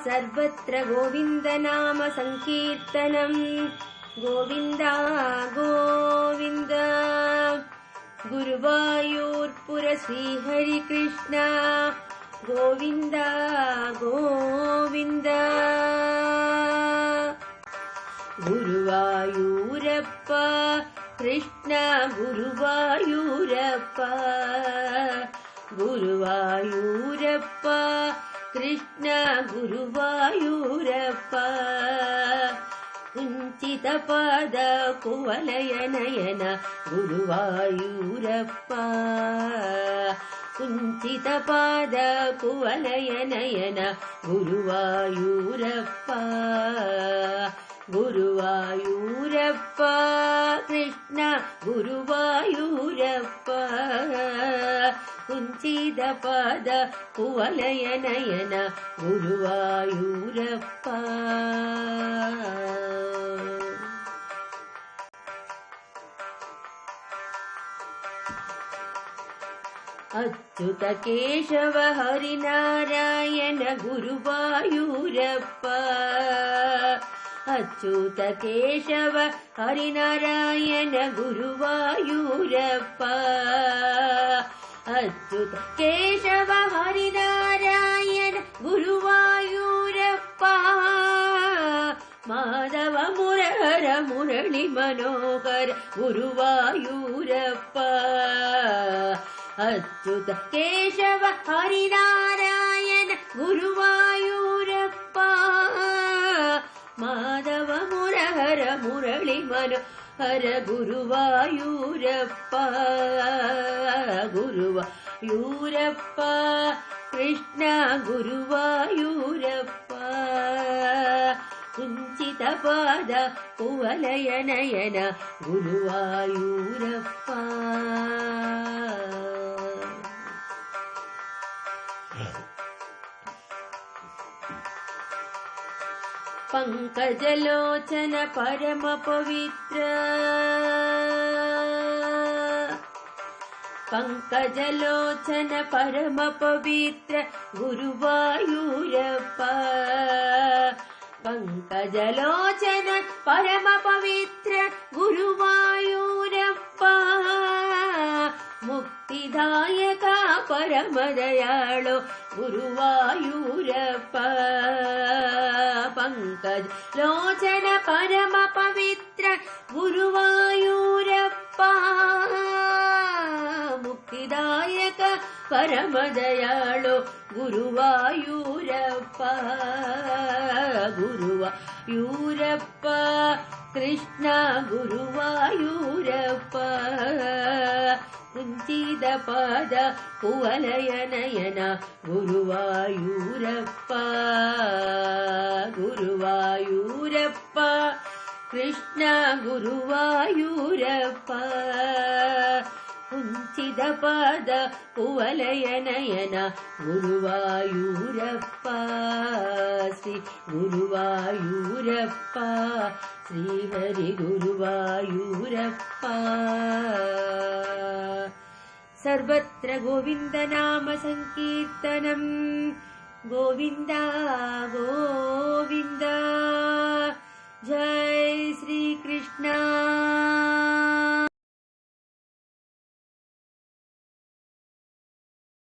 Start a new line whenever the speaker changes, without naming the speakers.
सर्वत्र गोविन्दनाम संकीर्तनम् गोविन्द गोविन्द गुरुवायूर्पुर श्रीहरिकृष्ण गोविन्द गोविन्द गुरुवायूरप्पा कृष्ण गुरुवायूरप्पा गुरुवायूरप्पा कृष्ण गुरुवायूरप्पा कुञ्चितपाद कुवलयनयन गुरुवायूरप्पा कुञ्चितपाद कुवलयनयन गुरुवायूरप्पा गुरुवायूरप्पा कृष्ण गुरुवायूरप्पा कुञ्चितपाद कुवलयनयन गुरुवायूरप्पा अच्युत केशव हरिनारायण गुरुवायूरप्पा अच्युत केशव हरिनारायण गुरुवायूरप्पा अच्युत केशव हरिनारायण गुरुवायूरप्पा माधव मुरहर मुरळि मनोहर गुरुवायूरप्पा अच्युत केशव हरिनारायण गुरुवायूरप्पा माधव मुरहर मुरळि मनोहर गुरुवायूरप्पा गुरुवायूरप्पा कृष्ण गुरुवायूरप्पा कुञ्चितपाद कुवलयनयन गुरुवायूरप्पा पंकजलोचन परम पवित्र पंकजलोचन परम पवित्र गुरुवायूरप्पा पंकजलोचन परम पवित्र गुरुवायूरप्पा मुक्तिदायक परम दयाळो गुरुवायूरप्पा पंकजलोचन परम पवित्र गुरुवायूरप्पा मुक्तिदायक परम दयाळो गुरुवायूरप्पा गुरुवायूरप्पा कृष्ण गुरुवायूरप्पा कुञ्चितपाद कुवलयनयन गुरुवायूरप्पा गुरुवायूरप्पा कृष्ण गुरुवायूरप्पा कुञ्चितपाद कुवलयनयन गुरुवायूरप्पा श्री गुरुवायूरप्पा श्रीहरि गुरुवायूरप्पा सर्वत्र गोविन्दनाम संकीर्तनम् गोविन्द गोविन्द